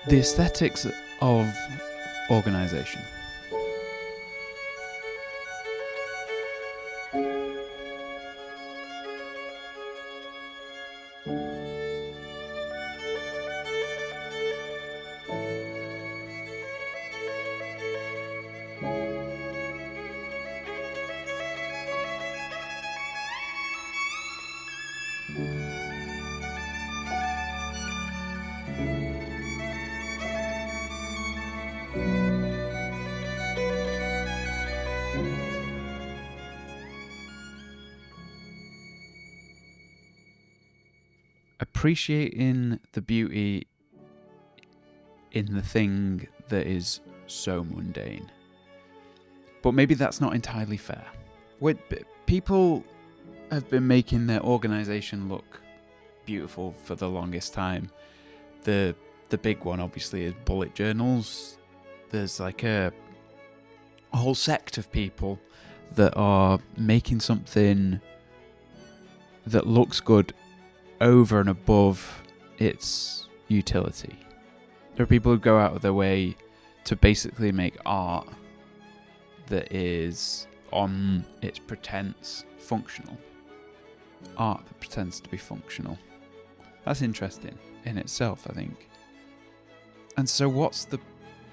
The aesthetics of organisation. Appreciating the beauty in the thing that is so mundane. But maybe that's not entirely fair. People have been making their organisation look beautiful for the longest time. The big one, obviously, is bullet journals. There's like a whole sect of people that are making something that looks good over and above its utility. There are people who go out of their way to basically make art that is, on its pretense, functional. Art that pretends to be functional. That's interesting in itself, I think. And so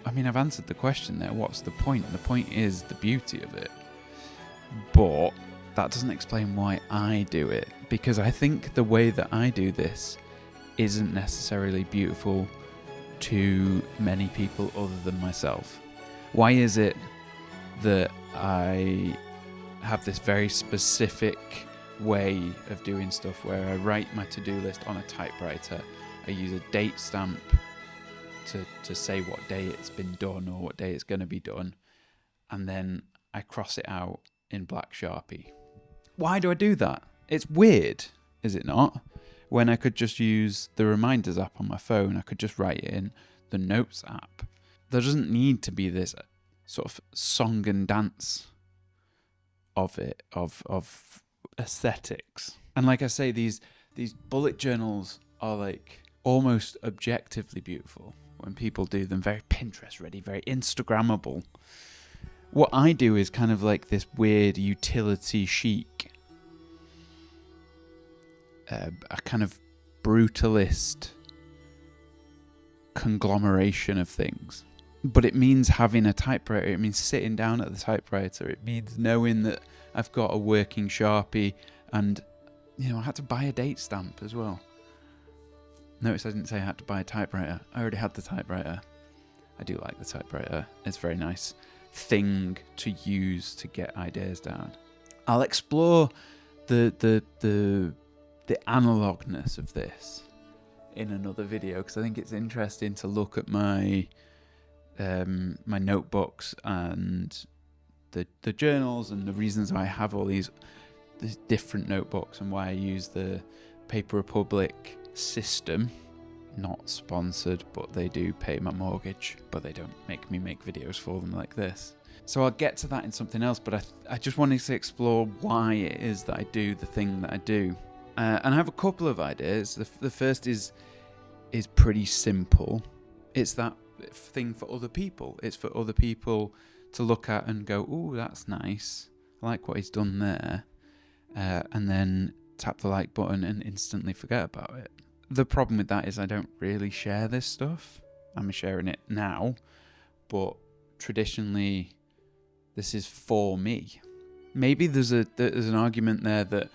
I've answered the question there. What's the point? The point is the beauty of it. But that doesn't explain why I do it, because I think the way that I do this isn't necessarily beautiful to many people other than myself. Why is it that I have this very specific way of doing stuff where I write my to-do list on a typewriter, I use a date stamp to say what day it's been done or what day it's going to be done, and then I cross it out in black Sharpie? Why do I do that? It's weird, is it not? When I could just use the reminders app on my phone, I could just write it in the notes app. There doesn't need to be this sort of song and dance of it, of aesthetics. And like I say, these bullet journals are like almost objectively beautiful when people do them, very Pinterest ready, very Instagrammable. What I do is kind of like this weird utility chic, a kind of brutalist conglomeration of things. But it means having a typewriter, it means sitting down at the typewriter, it means knowing that I've got a working Sharpie, and I had to buy a date stamp as well. Notice I didn't say I had to buy a typewriter. I already had the typewriter. I do like the typewriter. It's a very nice thing to use to get ideas down. I'll explore the analogness of this in another video, because I think it's interesting to look at my my notebooks and the journals and the reasons I have all these different notebooks and why I use the Paper Republic system. Not sponsored, but they do pay my mortgage, but they don't make me make videos for them like this. So I'll get to that in something else, but I just wanted to explore why it is that I do the thing that I do. And I have a couple of ideas. The first is pretty simple. It's that thing for other people. It's for other people to look at and go, "Ooh, that's nice. I like what he's done there." And then tap the like button and instantly forget about it. The problem with that is I don't really share this stuff. I'm sharing it now, but traditionally this is for me. Maybe there's an argument there that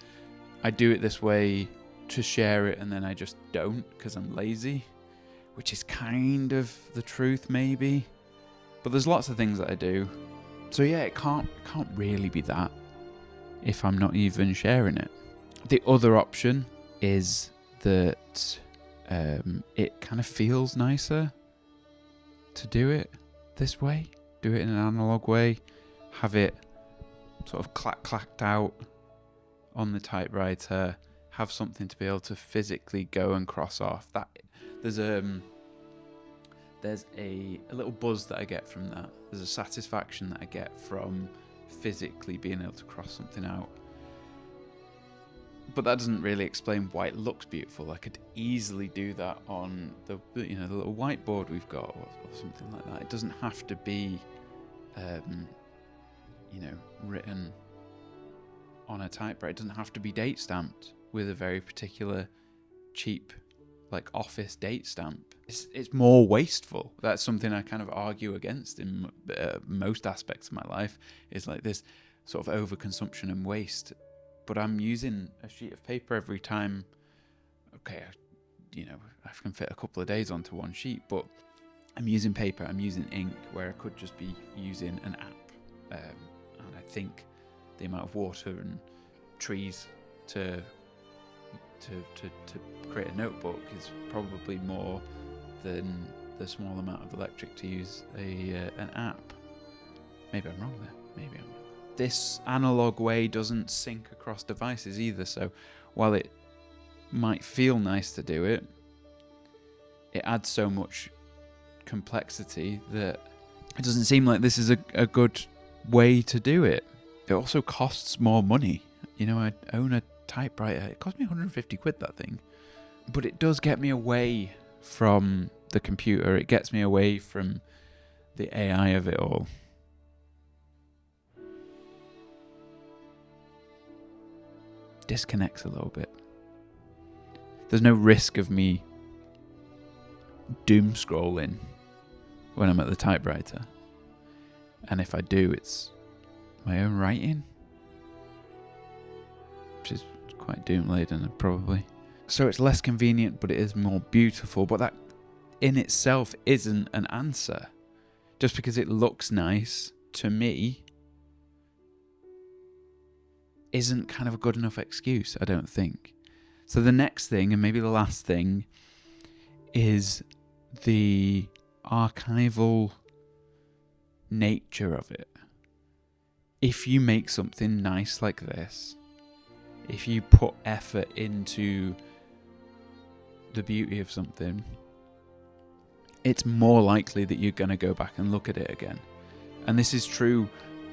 I do it this way to share it and then I just don't because I'm lazy, which is kind of the truth maybe. But there's lots of things that I do. So yeah, it can't really be that if I'm not even sharing it. The other option is that it kind of feels nicer to do it this way, do it in an analog way, have it sort of clacked out on the typewriter, have something to be able to physically go and cross off. That there's a little buzz that I get from that. There's a satisfaction that I get from physically being able to cross something out. But that doesn't really explain why it looks beautiful. I could easily do that on the little whiteboard we've got, or something like that. It doesn't have to be, written on a typewriter. It doesn't have to be date stamped with a very particular cheap, like, office date stamp. It's more wasteful. That's something I kind of argue against in most aspects of my life, is like this sort of overconsumption and waste. But I'm using a sheet of paper every time. Okay, I can fit a couple of days onto one sheet, but I'm using paper, I'm using ink, where I could just be using an app. And I think the amount of water and trees to create a notebook is probably more than the small amount of electric to use an app. Maybe I'm wrong there. Maybe I'm wrong. This analog way doesn't sync across devices either, so while it might feel nice to do it, it adds so much complexity that it doesn't seem like this is a good way to do it. It also costs more money. I own a typewriter. It cost me 150 quid, that thing. But it does get me away from the computer. It gets me away from the AI of it all. Disconnects a little bit. There's no risk of me doom scrolling when I'm at the typewriter. And if I do, it's my own writing, which is quite doom laden, probably. So it's less convenient, but it is more beautiful. But that in itself isn't an answer. Just because it looks nice to me isn't kind of a good enough excuse, I don't think. So the next thing, and maybe the last thing, is the archival nature of it. If you make something nice like this, if you put effort into the beauty of something, it's more likely that you're going to go back and look at it again. And this is true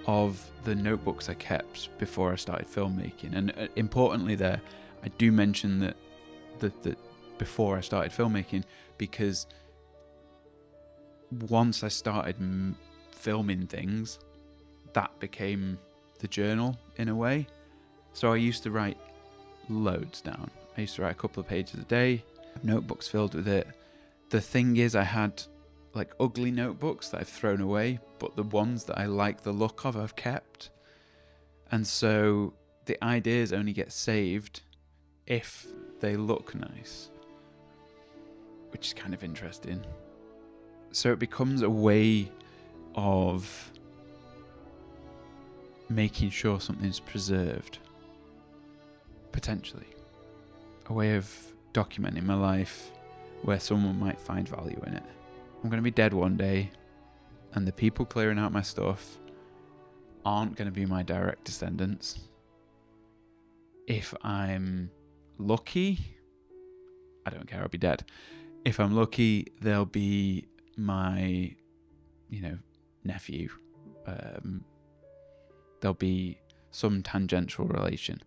of the notebooks I kept before I started filmmaking. And importantly there, I do mention that before I started filmmaking, because once I started filming things, that became the journal in a way. So I used to write loads down. I used to write a couple of pages a day, notebooks filled with it. The thing is, I had like ugly notebooks that I've thrown away, but the ones that I like the look of I've kept. And so the ideas only get saved if they look nice, which is kind of interesting. So it becomes a way of making sure something's preserved, potentially. A way of documenting my life where someone might find value in it. I'm going to be dead one day, and the people clearing out my stuff aren't going to be my direct descendants. If I'm lucky, I don't care, I'll be dead. If I'm lucky, they'll be my, nephew. There'll be some tangential relation.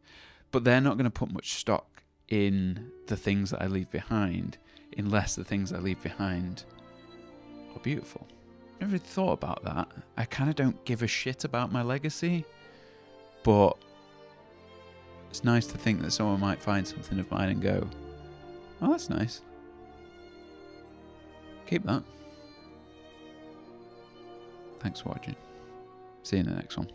But they're not going to put much stock in the things that I leave behind, unless the things I leave behind are beautiful. I never really thought about that. I kind of don't give a shit about my legacy, but it's nice to think that someone might find something of mine and go, oh, that's nice. Keep that. Thanks for watching. See you in the next one.